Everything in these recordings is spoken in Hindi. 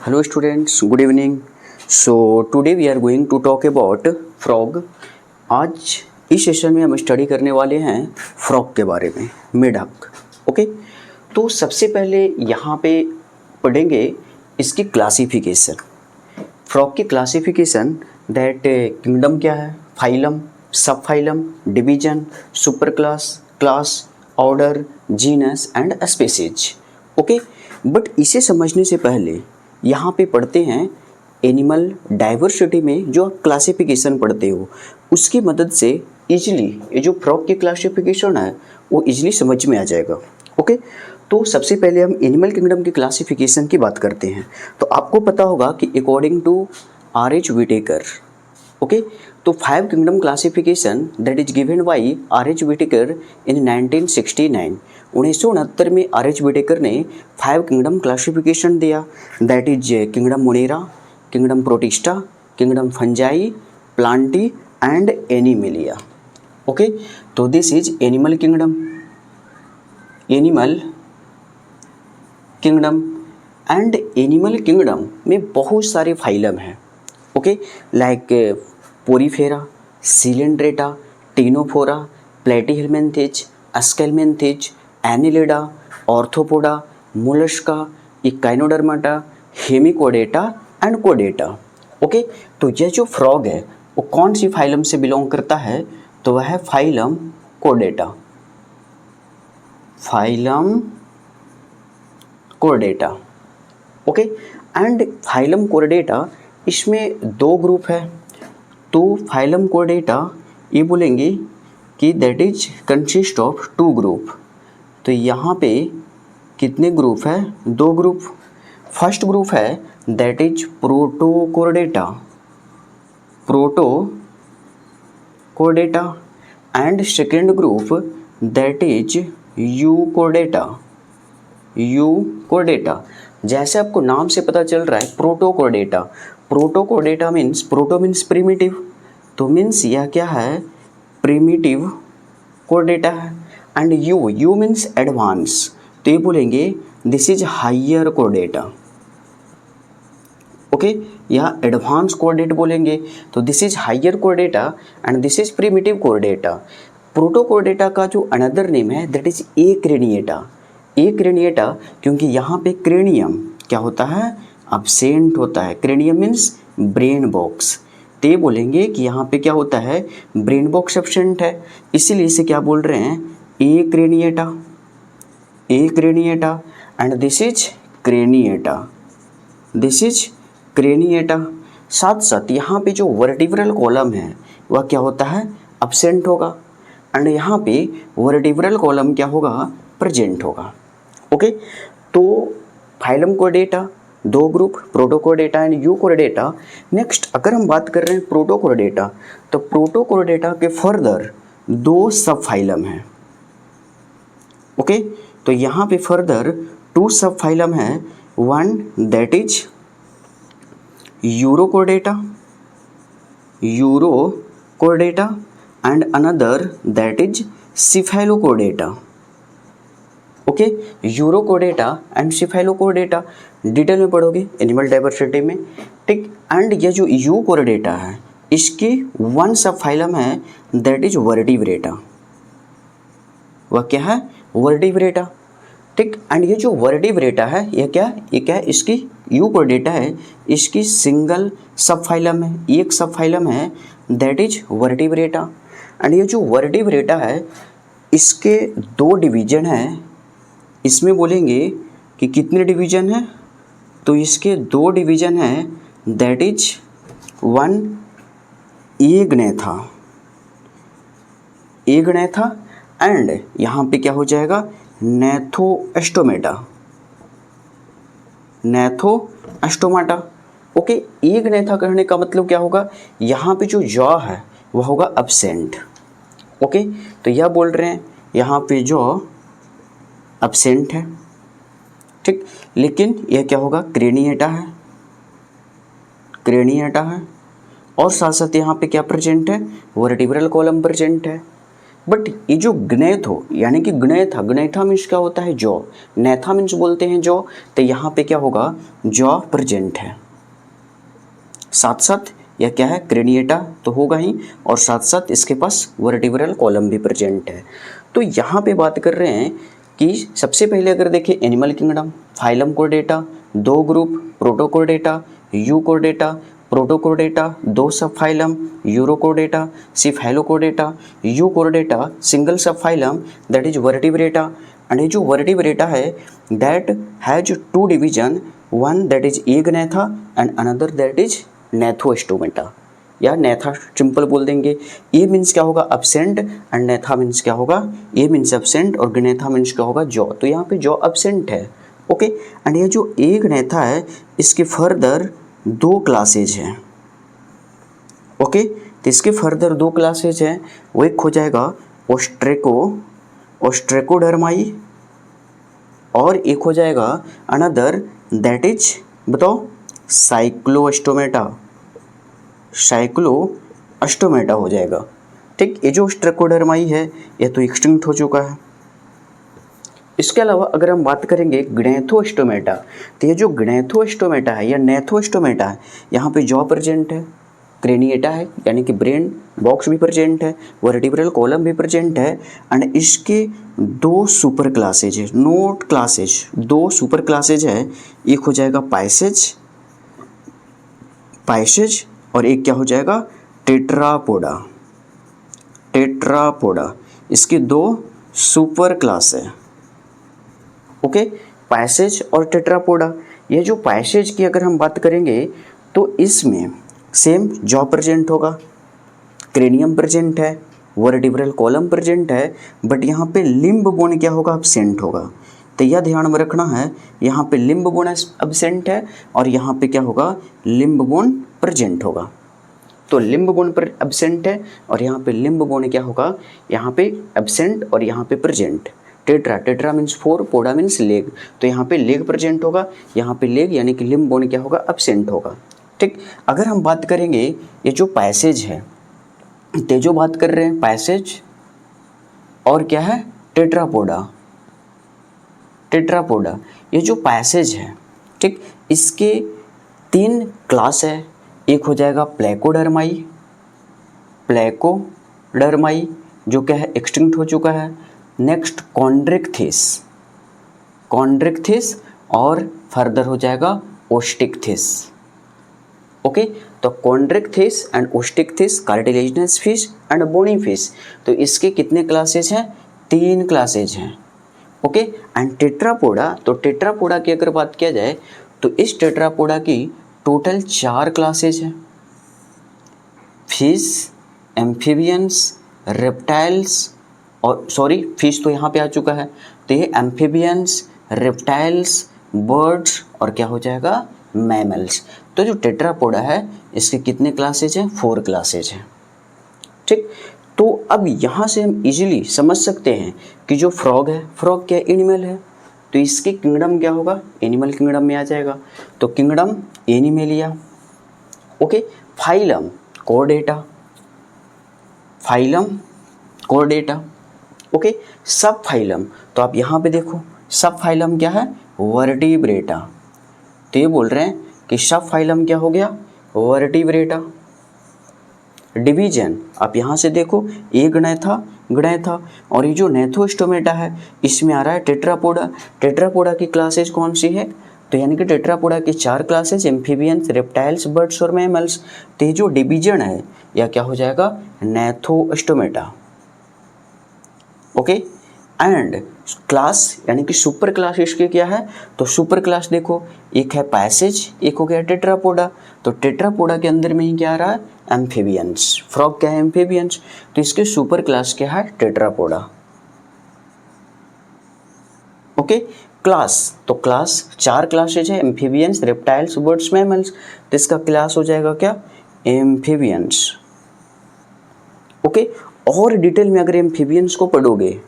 Hello students, good evening. So today we are going to talk about frog. आज इस सेशन में हम स्टडी करने वाले हैं फ्रॉग के बारे में, मेढक. ओके, तो सबसे पहले यहाँ पे पढ़ेंगे इसकी क्लासिफिकेशन. फ्रॉग की क्लासिफिकेशन दैट किंगडम क्या है, फाइलम, सब phylum, division, super class, class, order, genus and species. Okay, but इसे समझने से पहले यहाँ पे पढ़ते हैं एनिमल डाइवर्सिटी में जो आप क्लासिफिकेशन पढ़ते हो उसकी मदद से इजीली ये जो फ्रॉग की क्लासिफिकेशन है वो इजीली समझ में आ जाएगा. ओके, तो सबसे पहले हम एनिमल किंगडम की क्लासिफिकेशन की बात करते हैं. तो आपको पता होगा कि according to R.H. Whittaker, okay, तो 5 kingdom classification that is given by R.H. Whittaker in 1969. 1969 में R.H. विटेकर ने 5 किंगडम क्लासिफिकेशन दिया. That is kingdom Monera, kingdom Protista, kingdom Fungi, Plantae and Animalia. Okay, तो this is animal kingdom. Animal kingdom and animal kingdom में बहुत सारे फाइलम हैं. Okay, like Porifera, Coelenterata, Ctenophora, Platyhelminthes, Aschelminthes, Annelida, Arthropoda, Mollusca, Echinodermata, Hemichordata and कोडेटा. ओके, तो यह जो फ्रॉग है वो कौन सी फाइलम से बिलोंग करता है, तो वह है फाइलम कोडेटा. फाइलम कोडेटा. ओके, एंड फाइलम कोडेटा इसमें 2 ग्रुप है. तो फाइलम कोडेटा ये बोलेंगे कि that is consist of 2 group. तो यहाँ पे कितने ग्रुप है, 2 ग्रुप. फर्स्ट ग्रुप है that is Protochordata, Protochordata, and second group that is Euchordata, Euchordata. जैसे आपको नाम से पता चल रहा है Protochordata. Protochordata means, proto means primitive, तो मीन्स यह क्या है, प्रिमिटिव कोर्डेटा है. एंड यू मीन्स एडवांस, तो ये बोलेंगे this is higher Chordata. Okay, यह एडवांस कोर्डेट बोलेंगे, तो this is higher Chordata and this is primitive Chordata. Protochordata का जो अनदर नेम है दैट इज एक्रेनिएटा. एक्रेनिएटा क्योंकि यहाँ पे क्रेनियम क्या होता है, अब्सेंट होता है. क्रेनियम मीन्स ब्रेन बॉक्स, तो ये बोलेंगे कि यहाँ पे क्या होता है, ब्रेन बॉक्स एब्सेंट है, इसीलिए इसे क्या बोल रहे हैं, Acraniata. Acraniata and this is Craniata, this is Craniata. साथ साथ यहाँ पे जो वर्टिब्रल कॉलम है वह क्या होता है, अब्सेंट होगा, एंड यहाँ पे वर्टिब्रल कॉलम क्या होगा, प्रेजेंट होगा. ओके, तो phylum Chordata 2 group, Protochordata and Euchordata. Next अगर हम बात कर रहे हैं प्रोटोकोर्डेटा, तो प्रोटोकोर्डेटा के फर्दर 2 सब फाइलम हैं. ओके, तो यहाँ पे फर्दर 2 सब फाइलम हैं. One that is Urochordata, Urochordata, and another that is Cephalochordata. Okay, Urochordata and Cephalochordata detail में पढ़ोगे एनिमल डाइवर्सिटी में, ठीक. एंड ये जो यूकोर्डेटा है इसकी 1 सब फाइलम है दैट इज वर्टिब्रेटा. वह क्या है, वर्टिब्रेटा, ठीक. एंड ये जो वर्टिब्रेटा है ये क्या है, इसकी यूकोर्डेटा है, इसकी सिंगल सब फाइलम है, एक सब फाइलम है दैट इज वर्टिब्रेटा. एंड ये जो वर्टिब्रेटा है इसके 2 डिवीजन है. इसमें बोलेंगे कि कितने डिवीजन है, तो इसके 2 डिवीजन है that is 1 Agnatha, Agnatha, and यहाँ पे क्या हो जाएगा, नैथोस्टोमेटा, नैथोस्टोमाटा. ओके, एग्नेथा कहने का मतलब क्या होगा, यहाँ पे जो जॉ है वह होगा अब्सेंट. ओके, तो यह बोल रहे हैं यहाँ पे जो अब्सेंट है, ठीक. लेकिन यह क्या होगा, क्रेनिएटा है, क्रेनिएटा है, और साथ साथ यहाँ पे क्या प्रेजेंट है, वर्टिब्रल कॉलम प्रेजेंट है. बट ये जो ग्नेथो यानी कि ग्नेथा, ग्नेथा मीन्स क्या होता है जॉ, नेथा मीन्स बोलते हैं जॉ, तो यहाँ पे क्या होगा जॉ प्रेजेंट है। साथ साथ यह क्या है क्रेनिएटा तो होगा ही, और साथ साथ इसके पास वर्टिब्रल कॉलम भी प्रेजेंट है। तो यहाँ पे बात कर रहे हैं कि सबसे पहले अगर देखें animal kingdom, phylum Chordata, 2 group, Protochordata, Euchordata, Protochordata, 2 sub phylum, Urochordata, Cephalochordata, Euchordata, single sub phylum that is Vertebrata. And ये जो वर्टिब्रेटा है that has 2 division, one that is Agnatha and another that is Gnathostomata, या नेथा सिंपल बोल देंगे। ए मीन्स क्या होगा अब्सेंट एंड नेथा मीन्स क्या होगा, ए मीन्स अब्सेंट और ग्नेथा मीन्स क्या होगा जॉ, तो यहाँ पे जॉ अब्सेंट है। ओके, एंड ये जो ए ग्नेथा है इसके फर्दर 2 क्लासेज हैं। ओके, तो इसके फर्दर 2 क्लासेज हैं, वो एक हो जाएगा ओस्ट्रेकोडर्माई और एक हो जाएगा अनदर दैट इज बताओ साइक्लोस्टोमेटा, साइक्लोस्टोमेटा हो जाएगा। ठीक, ये जो ओस्ट्रेकोडर्माई है ये तो एक्सटिंक्ट हो चुका है। इसके अलावा अगर हम बात करेंगे ग्नेथोस्टोमेटा, तो ये जो ग्नेथोस्टोमेटा है या नेथोस्टोमेटा है यहाँ पे जॉ प्रेजेंट है, क्रेनिएटा है यानी कि ब्रेन बॉक्स भी प्रेजेंट है, वर्टिब्रल कॉलम भी प्रेजेंट है, एंड इसके 2 सुपर क्लासेज है, नोट क्लासेज 2 सुपर क्लासेज है। एक हो जाएगा पाइसेज और एक क्या हो जाएगा टेट्रापोडा, टेट्रापोडा इसके 2 सुपर क्लास है। ओके, पैसेज और टेट्रापोडा। ये जो पैसेज की अगर हम बात करेंगे तो इसमें सेम जॉ प्रेजेंट होगा, क्रेनियम प्रेजेंट है, वर्टिब्रल कॉलम प्रेजेंट है, बट यहाँ पे लिम्ब बोन क्या होगा अब्सेंट होगा। तो यह ध्यान में रखना है, यहाँ पे लिम्ब बोन अब्सेंट है और यहाँ पे क्या होगा लिम्ब बोन प्रेजेंट होगा। तो लिम्ब बोन पर एब्सेंट है और यहाँ पे लिम्ब बोन क्या होगा, यहाँ पे एब्सेंट और यहाँ पे प्रेजेंट। टेट्रा मीन्स 4, पोडा मीन्स लेग, तो यहाँ पे लेग प्रेजेंट होगा, यहाँ पे लेग यानी कि लिम्ब बोन क्या होगा एब्सेंट होगा। ठीक, अगर हम बात करेंगे ये जो पैसेज है, तो जो बात कर रहे हैं पैसेज और क्या है टेट्रापोडा, टेट्रापोडा ये जो पैसेज है ठीक, इसके 3 क्लास है। एक हो जाएगा प्लेकोडर्माई जो क्या है एक्सटिंक्ट हो चुका है। नेक्स्ट कॉन्ड्रिक्थिस और फर्दर हो जाएगा ओस्टिक्थिस। ओके, तो Chondrichthyes and Osteichthyes cartilaginous fish and bony fish, तो इसके कितने क्लासेज हैं 3 क्लासेज हैं। ओके, एंड टेट्रापोडा, तो टेट्रापोडा की अगर बात किया जाए तो इस टेट्रापोडा की टोटल 4 क्लासेज हैं, फिश, एम्फीबियंस, रेप्टाइल्स और सॉरी फिश तो यहाँ पे आ चुका है, तो ये एम्फीबियंस, रेप्टाइल्स, बर्ड्स और क्या हो जाएगा मैमल्स। तो जो टेट्रापोडा है इसके कितने क्लासेज हैं 4 क्लासेज हैं। ठीक, तो अब यहाँ से हम इजीली समझ सकते हैं कि जो फ्रॉग है, फ्रॉग क्या एनिमल है, तो इसके किंगडम क्या होगा एनिमल किंगडम में आ जाएगा, तो kingdom animalia. Okay, phylum Chordata. Okay, सब फाइलम, तो आप यहाँ पे देखो सब फाइलम क्या है वर्टिब्रेटा, तो ये बोल रहे हैं कि सब फाइलम क्या हो गया वर्टिब्रेटा। डिवीजन आप यहाँ से देखो ए ग्नेथा और ये जो नेथोस्टोमेटा है इसमें आ रहा है टेट्रापोडा। टेट्रापोडा की क्लासेज कौन सी है, तो यानी कि टेट्रापोडा की 4 क्लासेज एम्फीबियंस, रेप्टाइल्स, बर्ड्स और मैमल्स। तो ये जो डिवीजन है या क्या हो जाएगा नेथोस्टोमेटा। ओके, एंड क्लास यानी कि सुपर क्लास इसके क्या है, तो सुपर क्लास देखो एक है पैसेज, एक हो गया टेट्रापोडा, तो टेट्रापोडा के अंदर में ही क्या आ रहा है एम्फीबियंस, फ्रॉग क्या है एम्फीबियंस, तो इसके सुपर क्लास क्या है टेट्रापोडा। ओके, क्लास, तो क्लास 4 क्लासेज है एम्फीबियंस, रेप्टाइल्स, बर्ड्स, मैमल्स, तो इसका क्लास हो जाएगा क्या एम्फीबियंस। ओके, और डिटेल में अगर एम्फीबियंस को पढ़ोगे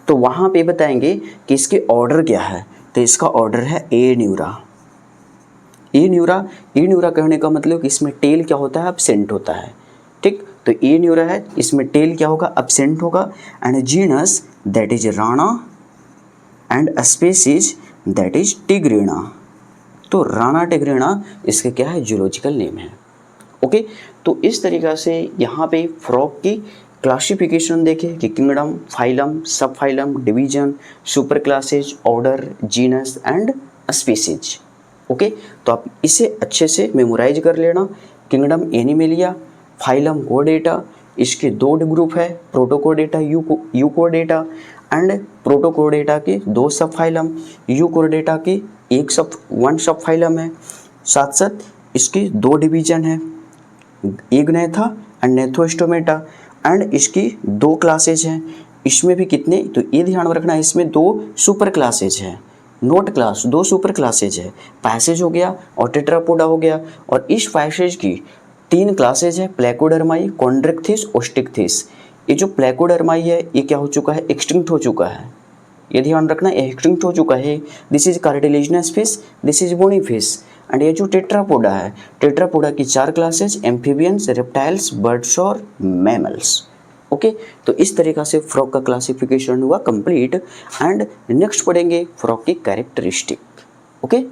तो वहाँ पे बताएंगे कि इसके ऑर्डर क्या है, तो इसका ऑर्डर है ए न्यूरा कहने का मतलब कि इसमें टेल क्या होता है एब्सेंट होता है। ठीक, तो ये नहीं हो रहा है, इसमें टेल क्या होगा, एब्सेंट होगा। And genus that is Rana and species that is टिग्रिना। तो राणा टिग्रिना इसके क्या है, जूलॉजिकल नेम है। ओके, तो इस तरीक़ा से यहाँ पे फ्रॉग की क्लासिफिकेशन देखें कि किंगडम, फाइलम, सब phylum, division, super classes, order, genus and species. Okay, तो आप इसे अच्छे से मेमोराइज कर लेना। किंगडम एनिमेलिया, फाइलम कोर्डेटा, इसके दो ग्रुप है, प्रोटोकोर्डेटा, यूकोर्डेटा, एंड प्रोटोकोर्डेटा के दो सब फाइलम, यूकोर्डेटा के वन सब फाइलम है। साथ साथ इसके दो डिवीजन है, इग्नेथा एंड नेथोस्टोमेटा, एंड इसकी दो क्लासेज हैं। इसमें भी कितने, तो ये ध्यान रखना, इसमें दो सुपर क्लासेज हैं, नोट क्लास, दो सुपर क्लासेज है, पैसेज हो गया और टेट्रापोडा हो गया। और इस पैसेज की तीन क्लासेज है, प्लेकोडर्माई, कॉन्ड्रिक्थिस, ओस्टिक्थिस। ये जो प्लेकोडर्माई है ये क्या हो चुका है, एक्सटिंक्ट हो चुका है, ये ध्यान रखना, एक्सटिंक्ट हो चुका है। This is cartilaginous fish, this is bony fish. And ये जो टेट्रापोडा है, टेट्रापोडा की चार क्लासेज, एम्फीबियंस, रेप्टाइल्स, बर्ड्स और मैमल्स। ओके, तो इस तरीक़ा से फ्रॉग का क्लासिफिकेशन हुआ कंप्लीट। एंड नेक्स्ट पढ़ेंगे फ्रॉग की कैरेक्टरिस्टिक। ओके।